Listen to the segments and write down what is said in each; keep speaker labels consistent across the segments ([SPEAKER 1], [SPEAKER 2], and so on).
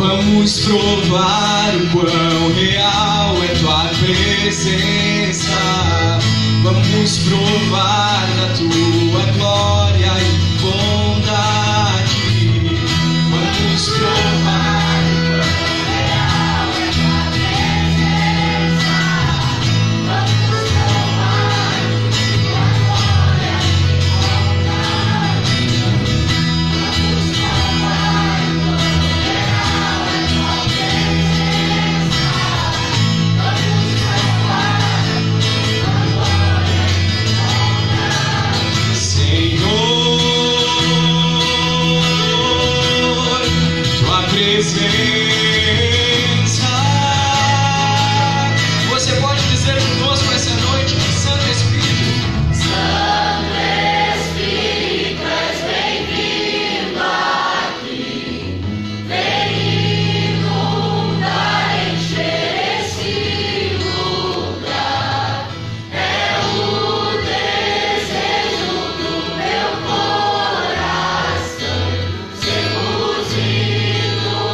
[SPEAKER 1] Vamos provar o quão real é tua presença. Vamos provar da tua glória e bondade. Vamos provar o quão real é tua presença. Vamos provar tua glória e bondade. Vamos provar o quão real é tua presença. Vamos provar tua glória e bondade. Senhor, tua presença. Você pode dizer conosco essa noite, Santo Espírito. Santo Espírito, és bem-vindo aqui. Vem inundar, encher esse lugar. É o desejo do meu coração. Sermos inundados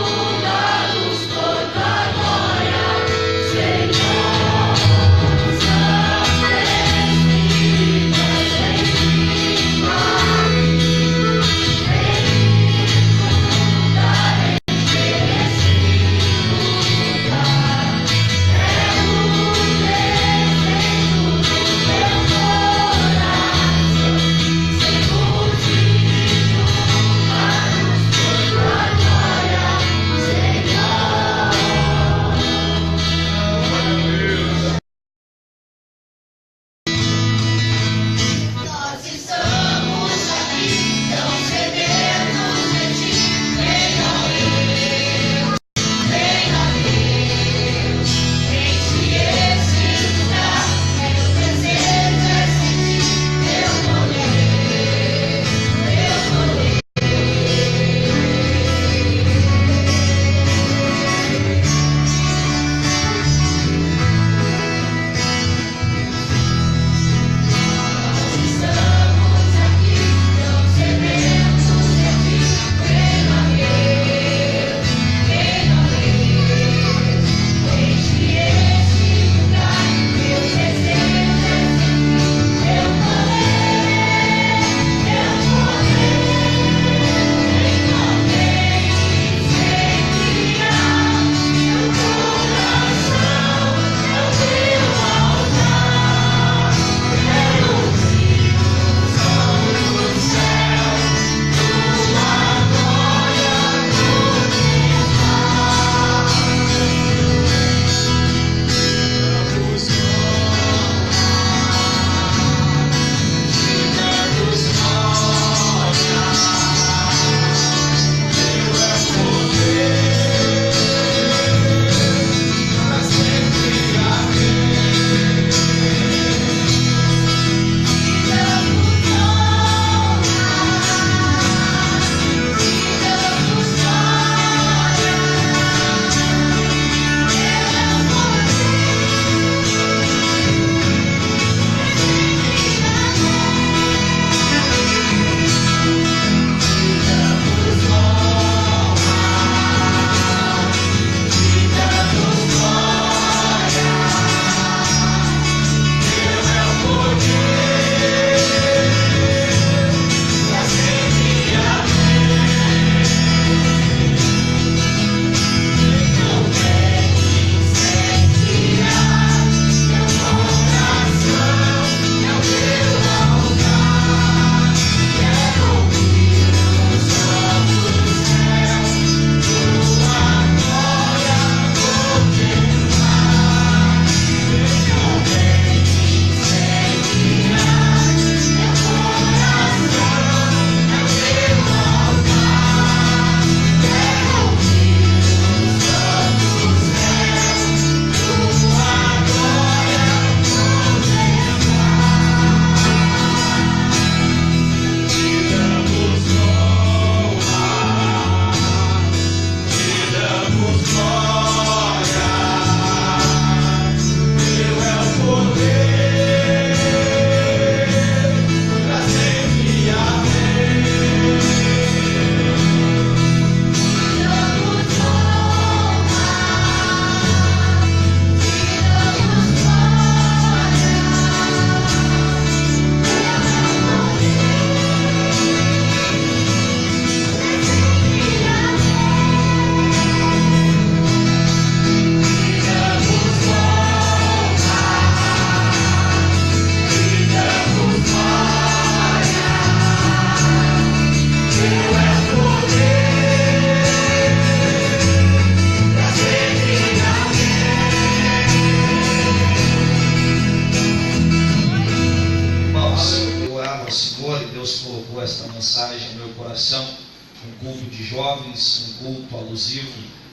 [SPEAKER 2] culto alusivo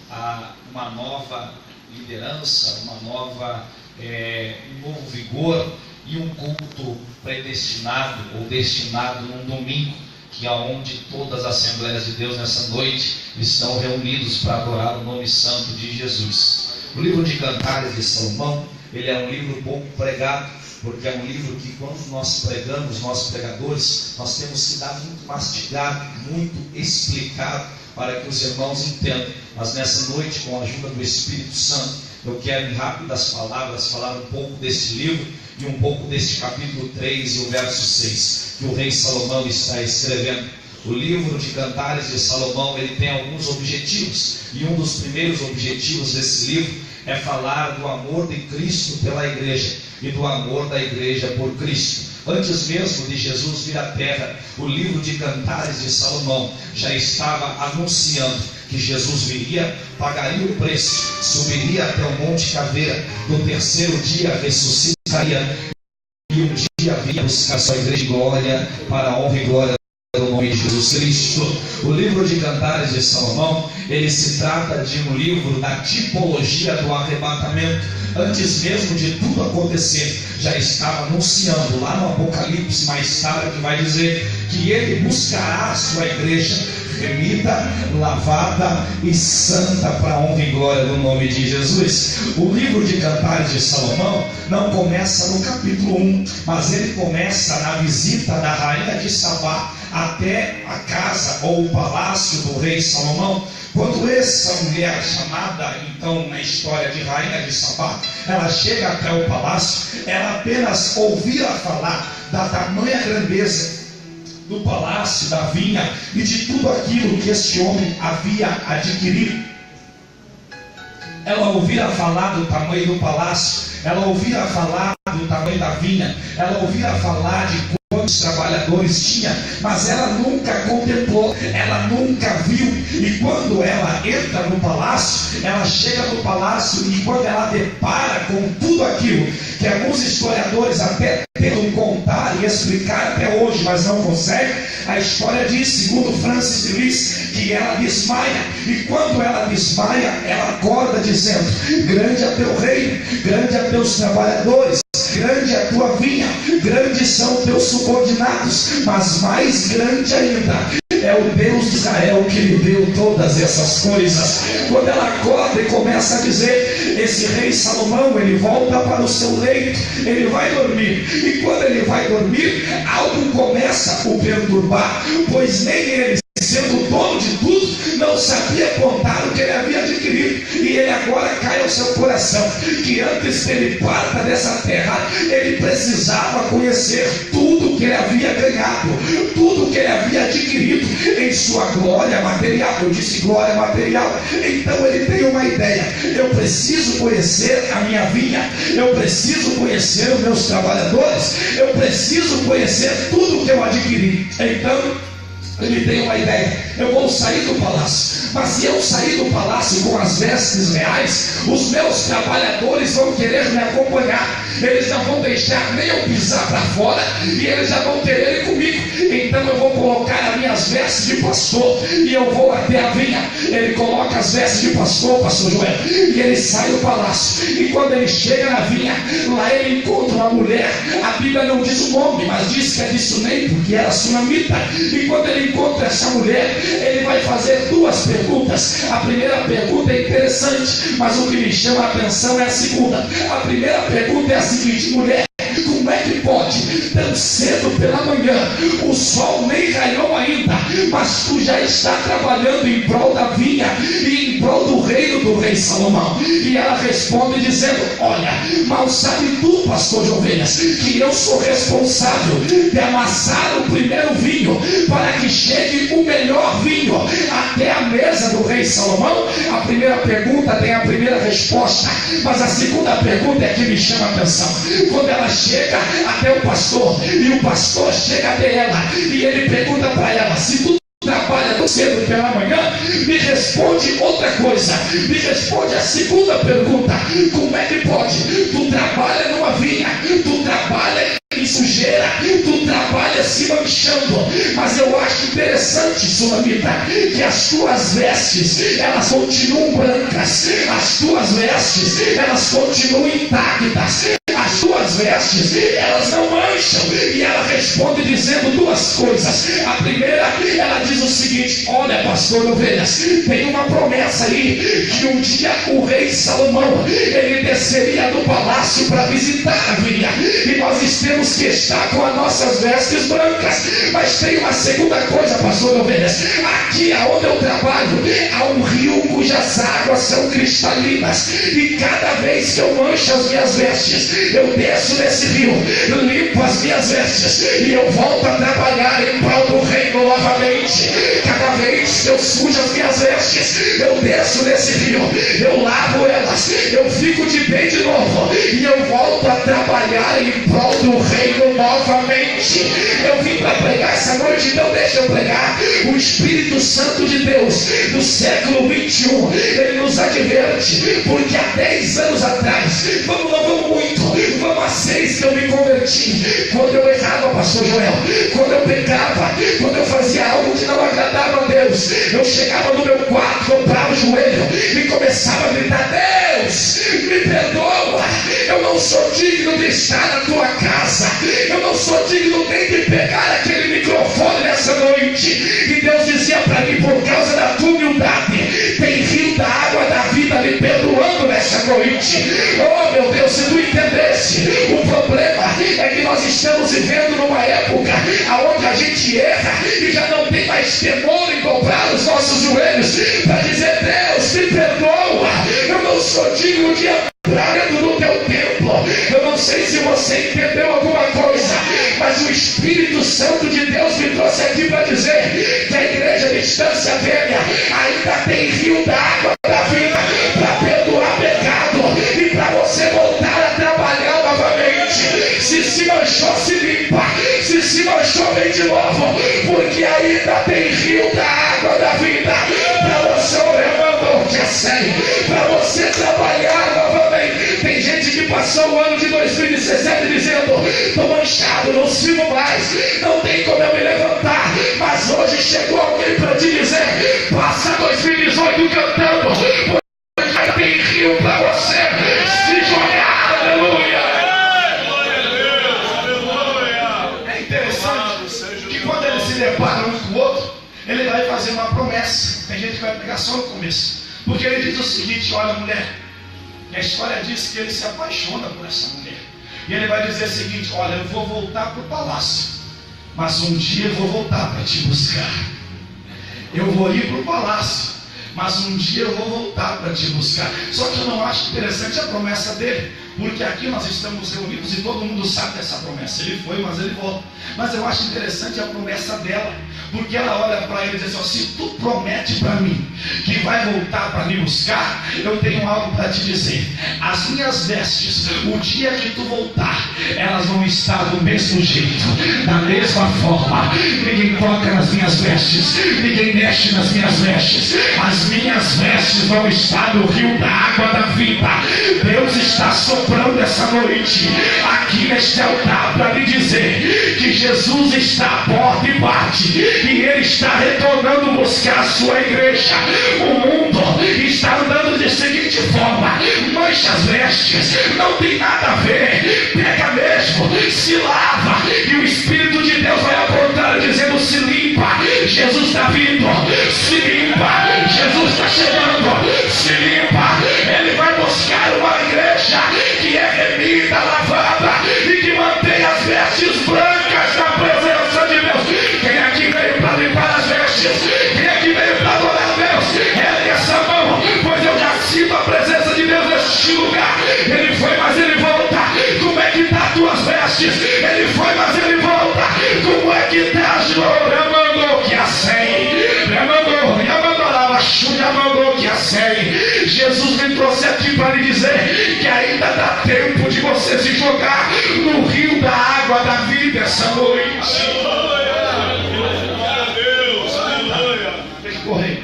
[SPEAKER 2] a uma nova liderança, um novo vigor e um culto predestinado ou destinado num domingo, que é onde todas as Assembleias de Deus nessa noite estão reunidos para adorar o nome santo de Jesus. O livro de Cantares de Salomão, ele é um livro pouco pregado, porque é um livro que quando nós pregamos, nós pregadores, nós temos que dar muito mastigado, muito explicado, para que os irmãos entendam. Mas nessa noite, com a ajuda do Espírito Santo, eu quero em rápidas palavras falar um pouco desse livro e um pouco deste capítulo 3 e o verso 6, que o rei Salomão está escrevendo. O livro de Cantares de Salomão, ele tem alguns objetivos, e um dos primeiros objetivos desse livro é falar do amor de Cristo pela igreja e do amor da igreja por Cristo. Antes mesmo de Jesus vir à terra, o livro de Cantares de Salomão já estava anunciando que Jesus viria, pagaria o preço, subiria até o Monte Caveira, no terceiro dia ressuscitaria e um dia viria buscar sua igreja de glória para a honra e glória do nome de Jesus Cristo. O livro de Cantares de Salomão, ele se trata de um livro da tipologia do arrebatamento. Antes mesmo de tudo acontecer, já estava anunciando lá no Apocalipse, mais tarde, que vai dizer que ele buscará a sua igreja remida, lavada e santa para a honra e glória do nome de Jesus. O livro de Cantares de Salomão não começa no capítulo 1, mas ele começa na visita da rainha de Sabá até a casa ou o palácio do rei Salomão. Quando essa mulher, chamada então na história de rainha de Sabá, ela chega até o palácio, ela apenas ouvia falar da tamanha grandeza do palácio, da vinha e de tudo aquilo que esse homem havia adquirido. Ela ouvia falar do tamanho do palácio, ela ouvia falar do tamanho da vinha, ela ouvia falar de quantos trabalhadores tinha, mas ela nunca contemplou, ela nunca viu. E quando ela entra no palácio, ela chega no palácio e quando ela depara com tudo aquilo que alguns historiadores até tentam contar e explicar até hoje, mas não conseguem, a história diz, segundo Francis Lewis, que ela desmaia, e quando ela desmaia, ela acorda dizendo: grande é teu reino, grande é teus trabalhadores, grande é a tua vinha, grandes são teus subordinados, mas mais grande ainda é o Deus de Israel que lhe deu todas essas coisas. Quando ela acorda e começa a dizer, esse rei Salomão, ele volta para o seu leito, ele vai dormir, e quando ele vai dormir, algo começa a o perturbar, pois nem ele, sendo dono de tudo, não sabia contar o que ele havia adquirido, e ele agora cai ao seu coração, que antes que ele parta dessa terra, ele precisava conhecer tudo que ele havia ganhado, tudo que ele havia adquirido em sua glória material. Eu disse glória material. Então ele tem uma ideia: eu preciso conhecer a minha vinha, eu preciso conhecer os meus trabalhadores, eu preciso conhecer tudo que eu adquiri. Então ele tem uma ideia: eu vou sair do palácio, mas se eu sair do palácio com as vestes reais, os meus trabalhadores vão querer me acompanhar, eles não vão deixar nem eu pisar para fora, e eles já vão querer ir comigo. Então eu vou colocar as minhas vestes de pastor, e eu vou até a vinha. Ele coloca as vestes de pastor, pastor Joel, e ele sai do palácio, e quando ele chega na vinha, lá ele encontra uma mulher. A Bíblia não diz o nome, mas diz que é de Sunem, porque era sunamita. E quando ele encontra essa mulher, ele vai fazer duas perguntas. A primeira pergunta é interessante, mas o que me chama a atenção é a segunda. A primeira pergunta é a seguinte: mulher, como é que pode, tão cedo pela manhã, o sol nem raiou ainda, mas tu já está trabalhando em prol da vinha e em prol do reino do rei Salomão? E ela responde dizendo: olha, mal sabe tu, pastor de ovelhas, que eu sou responsável de amassar o primeiro vinho para que chegue o melhor vinho até a mesa do rei Salomão. A primeira pergunta tem a primeira resposta, mas a segunda pergunta é que me chama a atenção. Quando ela chega até o pastor, e o pastor chega até ela, e ele pergunta para ela: se tu trabalha tão cedo pela manhã, me responde outra coisa, me responde a segunda pergunta: como é que pode? Tu trabalha numa vinha, tu trabalha em sujeira, tu trabalha se se manchando, mas eu acho interessante, Sulamita, que as tuas vestes, elas continuam brancas, as tuas vestes, elas continuam intactas, as tuas vestes, elas não mancham. E ela responde dizendo duas coisas. A primeira, ela diz o seguinte: olha, pastor Ovelhas, tem uma promessa aí, que um dia o rei Salomão, ele desceria do palácio para visitar a vinha, e nós temos que estar com as nossas vestes brancas. Mas tem uma segunda coisa, pastor Ovelhas: aqui aonde eu trabalho, há um rio cujas águas são cristalinas, e cada vez que eu mancho as minhas vestes, eu desço nesse rio, limpo as minhas vestes, e eu volto a trabalhar em prol do reino novamente. Cada vez que eu sujo as minhas vestes, eu desço nesse rio, eu lavo elas, eu fico de bem de novo, e eu volto a trabalhar em prol do reino novamente. Eu vim para pregar essa noite, então deixa eu pregar. O Espírito Santo de Deus do século 21, ele nos adverte, porque há 10 anos atrás, não vamos muito, vamos a 6 que eu me converti. Quando eu errava, pastor Joel, quando eu pecava, quando eu fazia algo que não agradava a Deus, eu chegava no meu quarto, dobrava o joelho e começava a gritar: Deus, me perdoa, eu não sou digno de estar na tua casa, eu não sou digno nem de pegar aquele microfone nessa noite. E Deus dizia para mim: por causa da tua humildade, tem rio da água da vida me perdoando nessa noite. Oh meu Deus, se tu entendesse, o problema é que nós estamos vivendo numa época onde a gente erra e já não tem mais temor em dobrar os nossos joelhos para dizer: Deus, me perdoa, eu não sou digno de entrar dentro do teu templo. Eu não sei se você entendeu alguma coisa, mas o Espírito Santo de Deus me trouxe aqui para dizer que a igreja de Estância Velha ainda tem rio da água da vida para perdoar pecado e para você voltar a trabalhar novamente. Se manchou, se limpa. Se manchou, vem de novo, porque ainda tem rio da água da vida para você para você trabalhar novamente. Tem gente que passou o ano de 2017 dizendo: estou manchado, não sirvo mais, não tem como eu me levantar. Mas hoje chegou alguém para te dizer: passa 2018 cantando, porque ainda tem rio para você se jogar. Aleluia. É interessante que quando eles se deparam um com o outro, ele vai fazer uma promessa. Tem gente que vai pegar só no começo, porque ele diz o seguinte: olha, mulher, a história diz que ele se apaixona por essa mulher, e ele vai dizer o seguinte: olha, eu vou voltar para o palácio, mas um dia eu vou voltar para te buscar. Eu vou ir para o palácio, mas um dia eu vou voltar para te buscar. Só que eu não acho interessante a promessa dele, porque aqui nós estamos reunidos e todo mundo sabe dessa promessa. Ele foi, mas ele volta. Mas eu acho interessante a promessa dela, porque ela olha para ele e diz assim: se tu promete para mim que vai voltar para me buscar, eu tenho algo para te dizer. As minhas vestes, o dia que tu voltar, elas vão estar do mesmo jeito, da mesma forma. Ninguém toca nas minhas vestes, ninguém mexe nas minhas vestes. As minhas vestes vão estar no rio da água da vida. Deus está soprando essa noite aqui neste altar para lhe dizer que Jesus está à porta e bate, e Ele está retornando buscar a sua igreja. O mundo está andando de seguinte forma: mancha as vestes, não tem nada a ver, pega mesmo, se lava, e o Espírito de Deus vai apontar dizendo: se limpa, Jesus está vindo, se limpa, Jesus está chegando, se limpa. Ele vai buscar uma igreja que é remida, lavada e que mantém as vestes brancas na presença de Deus. Quem aqui veio para limpar as vestes? Quem aqui veio para adorar a Deus? Ergue essa mão, pois eu já sinto a presença de Deus neste lugar. Ele foi, mas ele volta. Como é que está as tuas vestes? Ele foi, mas ele volta. Como é que está, Senhor? Mandou que a Jesus me trouxe aqui para lhe dizer que ainda dá tempo de você se jogar no rio da água da vida essa noite. Tem que correr.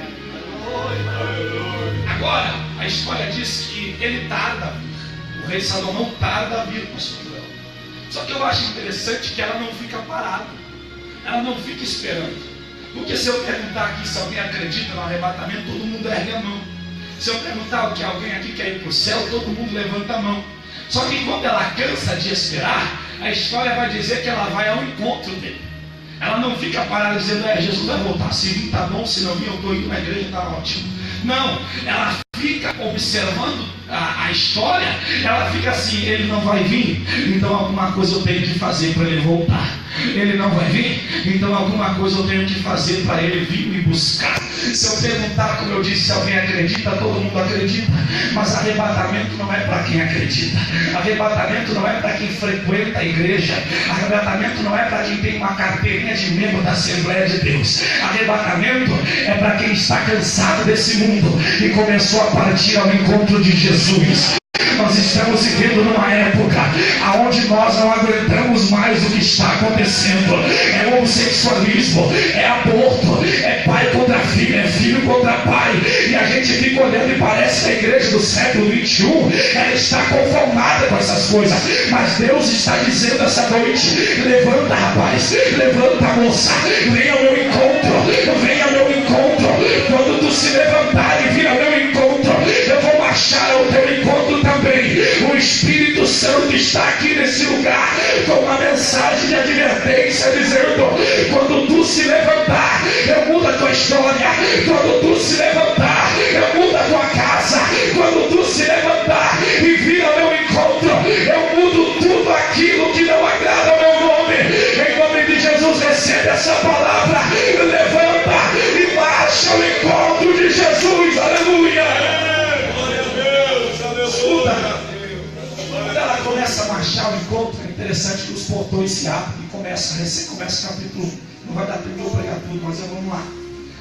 [SPEAKER 2] Agora, a história diz que ele tarda a vir. O rei Salomão tarda a vir, pastor Joel. Só que eu acho interessante que ela não fica parada. ela não fica esperando. Porque se eu perguntar aqui se alguém acredita no arrebatamento, todo mundo ergue a mão. Se eu perguntar o que alguém aqui quer ir para o céu, todo mundo levanta a mão. Só que quando ela cansa de esperar, a história vai dizer que ela vai ao encontro dele. Ela não fica parada dizendo, Jesus vai voltar, se vir tá bom, se não vir eu estou indo na igreja, está ótimo. Não, ela fica observando a história, ela fica assim, ele não vai vir, então alguma coisa eu tenho que fazer para ele voltar. Ele não vai vir, então alguma coisa eu tenho que fazer para ele vir me buscar. Se eu perguntar, como eu disse, se alguém acredita, todo mundo acredita, mas arrebatamento não é para quem acredita, arrebatamento não é para quem frequenta a igreja, arrebatamento não é para quem tem uma carteirinha de membro da Assembleia de Deus, arrebatamento é para quem está cansado desse mundo e começou a partir ao encontro de Jesus. Nós estamos vivendo numa época onde nós não aguentamos mais o que está acontecendo. É homossexualismo, é aborto, é pai contra filho, é filho contra pai. E a gente fica olhando e parece que a igreja do século 21 ela está conformada com essas coisas. Mas Deus está dizendo essa noite: levanta, rapaz, levanta, moça, venha ao meu encontro, venha ao meu encontro. Quando tu se levantar e vir ao meu encontro, eu vou marchar ao teu encontro também. O Espírito Santo está aqui nesse lugar com uma mensagem de advertência dizendo: quando tu se levantar, eu mudo a tua história. Quando tu se levantar, eu mudo a tua casa. Quando tu se levantar e vir ao meu encontro, eu mudo tudo aquilo que não agrada ao meu nome. Em nome de Jesus, recebe essa palavra, levanta e marcha ao encontro de Jesus. Aleluia. Quando ela começa a marchar ao encontro, é interessante que os portões se abrem e começa o capítulo 1. Não vai dar tempo de eu pregar tudo, mas vamos lá.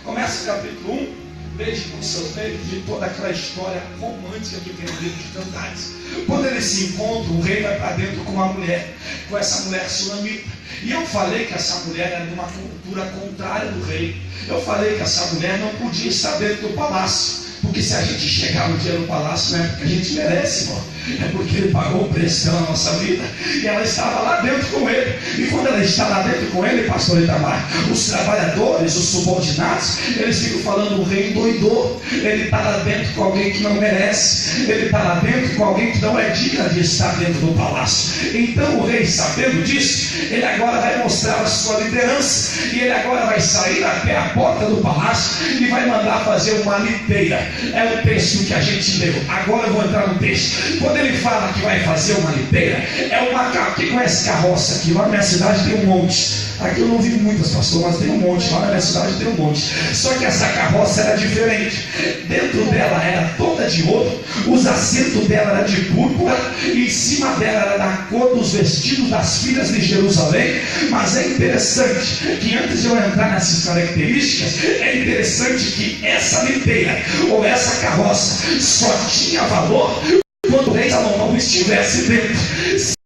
[SPEAKER 2] Começa o capítulo 1, veja com seus meios de toda aquela história romântica que tem no livro de Cantares. Quando eles se encontram, o rei vai para dentro com uma mulher, com essa mulher sunamita. E eu falei que essa mulher era de uma cultura contrária do rei. Eu falei que essa mulher não podia estar dentro do palácio. Porque se a gente chegar um dia no palácio, não é porque a gente merece, irmão. É porque ele pagou o preço pela nossa vida. E ela estava lá dentro com ele. E quando ela está lá dentro com ele, pastor Itamar, os trabalhadores, os subordinados, eles ficam falando: o rei endoidou. Ele está lá dentro com alguém que não merece. Ele está lá dentro com alguém que não é digno de estar dentro do palácio. Então o rei, sabendo disso, ele agora vai mostrar a sua liderança. E ele agora vai sair até a porta do palácio e vai mandar fazer uma liteira. É o texto que a gente leu. Agora eu vou entrar no texto. Quando ele fala que vai fazer uma liteira, é uma... Quem conhece carroça aqui? Lá na minha cidade tem um monte. Aqui eu não vi muitas, pastor, mas tem um monte. Lá na minha cidade tem um monte. Só que essa carroça era diferente. Dentro dela era toda de ouro. Os assentos dela eram de púrpura. E em cima dela era da cor dos vestidos das filhas de Jerusalém. Mas é interessante que antes de eu entrar nessas características, é interessante que essa liteira ou essa carroça só tinha valor quando o rei Salomão estivesse dentro.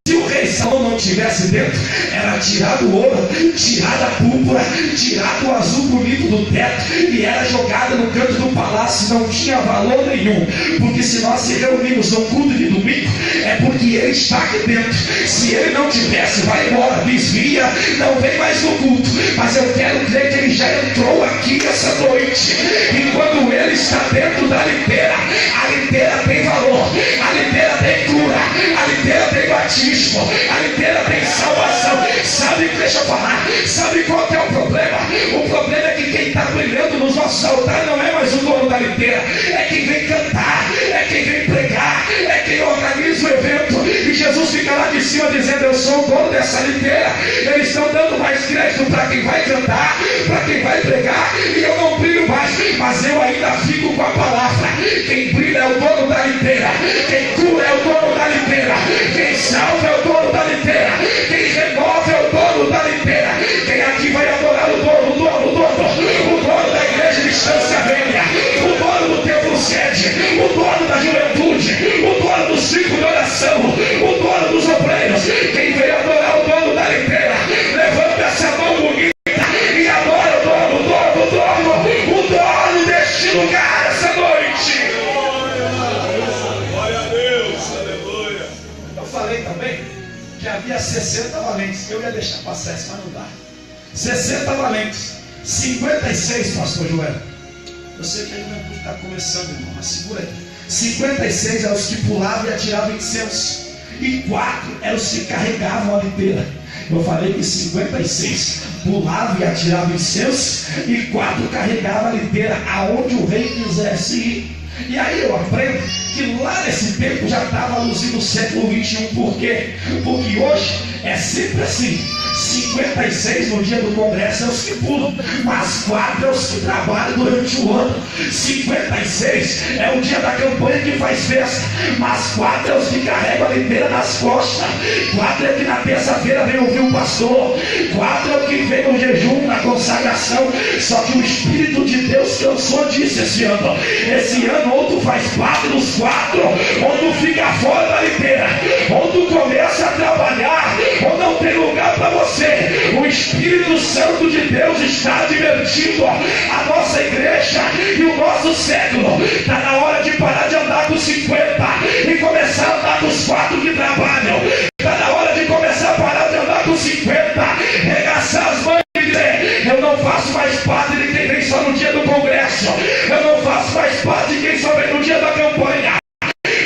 [SPEAKER 2] Se o rei Salomão não estivesse dentro, era tirado o ouro, tirada a púrpura, tirado o azul bonito do teto e era jogada no canto do palácio. Não tinha valor nenhum. Porque se nós se reunimos num culto de domingo, é porque ele está aqui dentro. Se ele não tivesse, vai embora, desvia, não vem mais no culto. Mas eu quero crer que ele já entrou aqui essa noite. E quando ele está dentro da liteira, a liteira tem valor, a liteira tem cura, a liteira tem batismo, a liteira tem salvação. Sabe, deixa eu falar, sabe qual que é o problema? O problema é que quem está brilhando nos nossos altares não é mais o dono da liteira, é quem vem cantar, é quem vem pregar, é quem organiza o evento. E Jesus fica lá de cima dizendo: eu sou o dono dessa liteira. Eles estão dando mais crédito para quem vai cantar, para quem vai pregar, e eu não brilho mais, mas eu ainda fico com a palavra. Quem brilha é o dono da liteira, quem cura é o dono da liteira, quem salva é o dono da liteira, quem renova é o dono da liteira. Quem aqui vai adorar o dono da igreja de Estância Velha, o dono do templo sede, o dono da juventude, o dono do ciclo de oração, o dono dos obreiros. Quem veio adorar o dono da liteira, levanta essa mão bonita e adora o dono deste lugar essa noite.
[SPEAKER 3] Glória a Deus, aleluia.
[SPEAKER 2] Eu falei também que havia 60 valentes. Eu ia deixar passar essa, mas não dá. 60 valentes. 56, pastor Joel. Eu sei que a juventude está começando, irmão, mas segura aí. 56 eram os que pulavam e atiravam incenso. E 4 eram os que carregavam a liteira. Eu falei que 56 pulavam e atiravam incenso, e 4 carregavam a liteira aonde o rei quisesse ir. E aí eu aprendo que lá nesse tempo já estava luzindo o século 21. Por quê? Porque hoje é sempre assim. 56 no dia do congresso é os que pulam, mas 4 é os que trabalham durante o ano. 56 é o dia da campanha que faz festa, mas 4 é os que carregam a liteira nas costas. 4 é que na terça-feira vem ouvir o pastor. 4 é o que vem no jejum, na consagração. Só que o Espírito de Deus cansou disso esse ano. Esse ano ou tu faz parte dos 4, ou tu fica fora da liteira, ou tu começa a trabalhar, ou não tem lugar para você. O Espírito Santo de Deus está advertindo a nossa igreja e o nosso século. Está na hora de parar de andar com 50 e começar a andar com os 4 que trabalham. Está na hora de começar a parar de andar com 50, regaçar as mãos e dizer: eu não faço mais parte de quem vem só no dia do congresso, eu não faço mais parte de quem só vem no dia da campanha,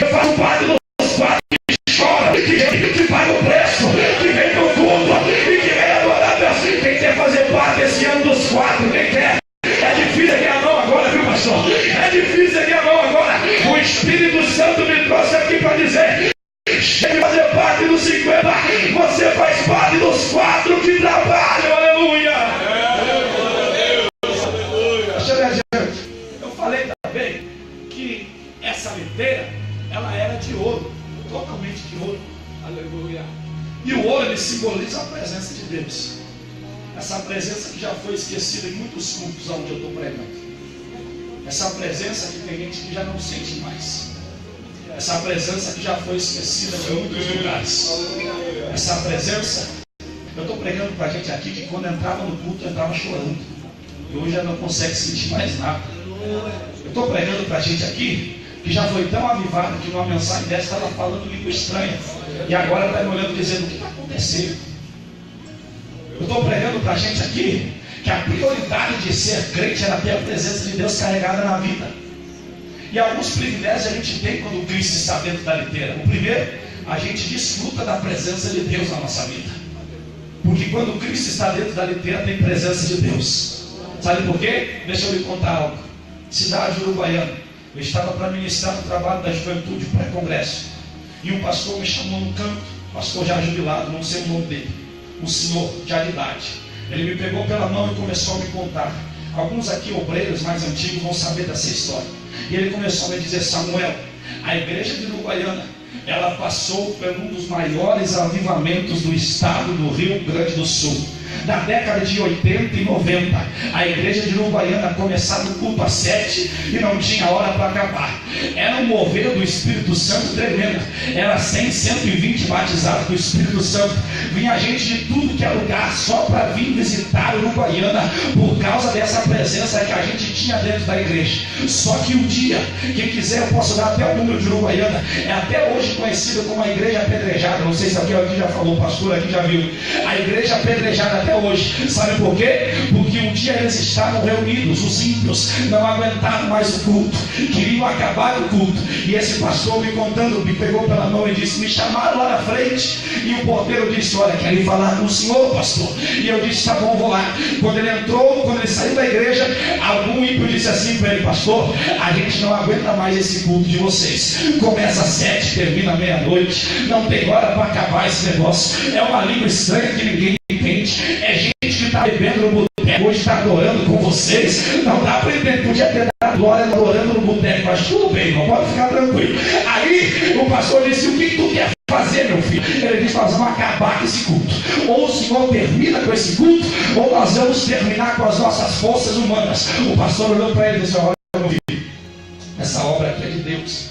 [SPEAKER 2] eu faço parte dos 4 que choram, que pagam o preço, que vem com culto e que vem adorar Deus. Quem quer fazer parte esse ano dos 4? Quem quer? É difícil aqui a mão agora, viu, pastor? É difícil aqui a mão agora. O Espírito Santo me trouxe aqui para dizer: chega de fazer parte dos 50, você faz parte dos 4 que trabalham. Aleluia! Deixa eu ver adiante. Eu falei também que essa liteira, ela era de ouro, totalmente de ouro. Aleluia! E o ouro, ele simboliza a presença de Deus. Essa presença que já foi esquecida em muitos cultos onde eu estou pregando. Essa presença que tem gente que já não sente mais. Essa presença que já foi esquecida em muitos lugares. Essa presença, eu estou pregando para a gente aqui que quando entrava no culto, entrava chorando. E hoje já não consegue sentir mais nada. Eu estou pregando para a gente aqui que já foi tão avivado que numa mensagem dessa estava falando língua estranha. E agora está me olhando dizendo: o que está acontecendo? Eu estou pregando para a gente aqui que a prioridade de ser crente era ter a presença de Deus carregada na vida. E alguns privilégios a gente tem quando Cristo está dentro da liteira. O primeiro, a gente desfruta da presença de Deus na nossa vida. Porque quando Cristo está dentro da liteira, tem presença de Deus. Sabe por quê? Deixa eu lhe contar algo. Cidade de Uruguaiana. Eu estava para ministrar no trabalho da juventude pré-congresso. E um pastor me chamou no canto, pastor já jubilado, não sei o nome dele, um senhor de idade. Ele me pegou pela mão e começou a me contar. Alguns aqui, obreiros mais antigos, vão saber dessa história. E ele começou a me dizer: Samuel, a igreja de Uruguaiana, ela passou por um dos maiores avivamentos do estado do Rio Grande do Sul. Da década de 80 e 90, a igreja de Uruguaiana começava o culto às 7 e não tinha hora para acabar. Era um mover do Espírito Santo tremendo. Era 100, 120 batizados do Espírito Santo. Vinha gente de tudo que é lugar só para vir visitar Uruguaiana, por causa dessa presença que a gente tinha dentro da igreja. Só que um dia, quem quiser eu posso dar até o número de Uruguaiana. É até hoje conhecida como a igreja apedrejada. Não sei se alguém aqui já falou, o pastor aqui já viu. A igreja apedrejada até hoje. Sabe por quê? Porque um dia eles estavam reunidos, os ímpios não aguentavam mais o culto, queriam acabar o culto. E esse pastor me contando, me pegou pela mão e disse: me chamaram lá na frente. E o porteiro disse: olha, quero ir falar com o senhor, pastor. E eu disse: tá bom, vou lá. Quando ele entrou, quando ele saiu da igreja, algum ímpio disse assim para ele: pastor, a gente não aguenta mais esse culto de vocês. Começa às 7, termina à meia-noite, não tem hora para acabar esse negócio. É uma língua estranha que ninguém entende. É gente que está bebendo no boteco, hoje está adorando com vocês. Não dá para entender, podia ter dado glória adorando no boteco, mas tudo bem, não pode ficar tranquilo. Aí o pastor disse: o que tu quer fazer, meu filho? Ele disse: nós vamos acabar com esse culto. Ou o senhor termina com esse culto, ou nós vamos terminar com as nossas forças humanas. O pastor olhou para ele e disse: olha, meu filho, essa obra aqui é de Deus.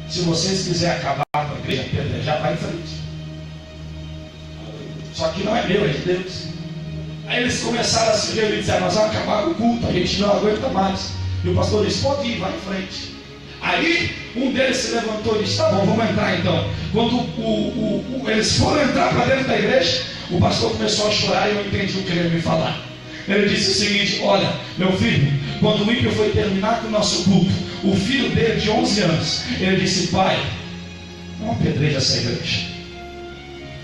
[SPEAKER 2] Se vocês quiserem acabar com a igreja, já vai em frente. Só que não é meu, é de Deus. Aí eles começaram a se reunir e disseram: nós vamos acabar com o culto, a gente não aguenta mais. E o pastor disse: pode ir, vai em frente. Aí um deles se levantou e disse: tá bom, vamos entrar então. Quando eles foram entrar para dentro da igreja, O pastor começou a chorar e eu entendi o que ele ia me falar. Ele disse o seguinte: olha, meu filho, quando o ímpio foi terminar com o nosso culto, o filho dele de 11 anos, ele disse: pai, não apedreja essa igreja.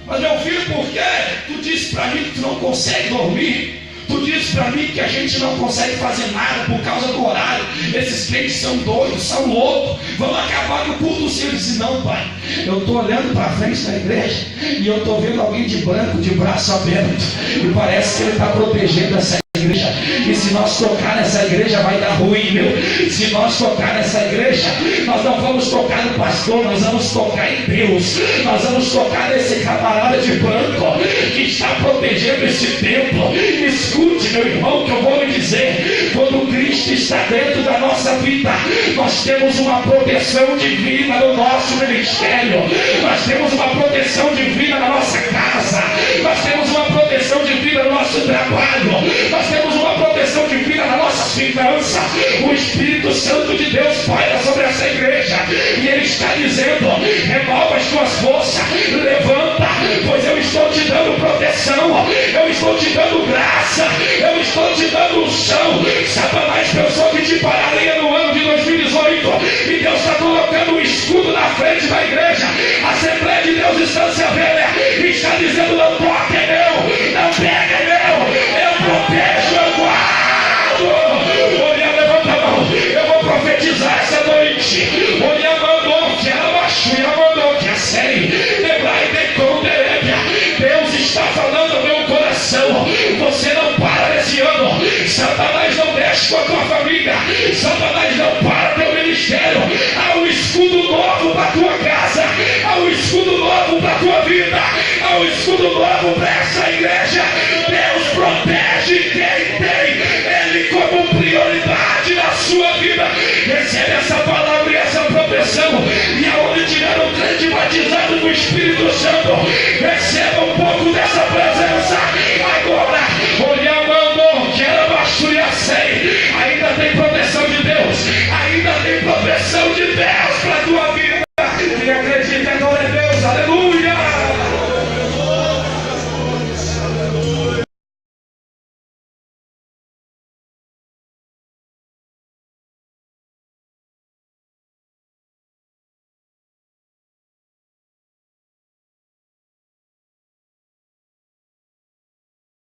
[SPEAKER 2] Mas meu filho, por quê? Tu disse para mim que tu não consegue dormir. Tu disse para mim que a gente não consegue fazer nada por causa do horário. Esses crentes são doidos, são loucos. Vamos acabar com o culto do Senhor. Eu disse: não, pai, eu estou olhando para frente da igreja e eu estou vendo alguém de branco, de braço aberto, e parece que ele está protegendo essa igreja. E se nós tocar nessa igreja vai dar ruim, meu. Se nós tocar nessa igreja, nós não vamos tocar no pastor, nós vamos tocar em Deus. Nós vamos tocar nesse camarada de branco que está protegendo esse templo. Escute, meu irmão, que eu vou lhe dizer: quando Cristo está dentro da nossa vida, nós temos uma proteção divina no nosso ministério, nós temos uma proteção divina na nossa casa, nós temos uma proteção divina no nosso trabalho, nós temos uma proteção divina nas nossas finanças. O Espírito Santo de Deus paira sobre essa igreja e Ele está dizendo: renova as tuas forças, levanta, pois eu estou te dando proteção, eu estou te dando graça, eu estou te dando unção. Satanás pensou que te pararia no ano de 2018 e Deus está colocando um escudo na frente da igreja. A Assembleia de Deus Instância Velha está dizendo: não toque, é meu, não pega, é meu, eu protejo, eu guardo. Olha, levanta a mão, eu vou profetizar essa noite. Olha, mandou que ela baixou, ela mandou que a série Debrai Decon Derébia. Deus está falando ao meu coração: você não para nesse ano. Satanás não mexe com a tua família, Satanás não para teu ministério. Há um escudo novo para tua casa, há um escudo novo para tua vida, há um escudo novo para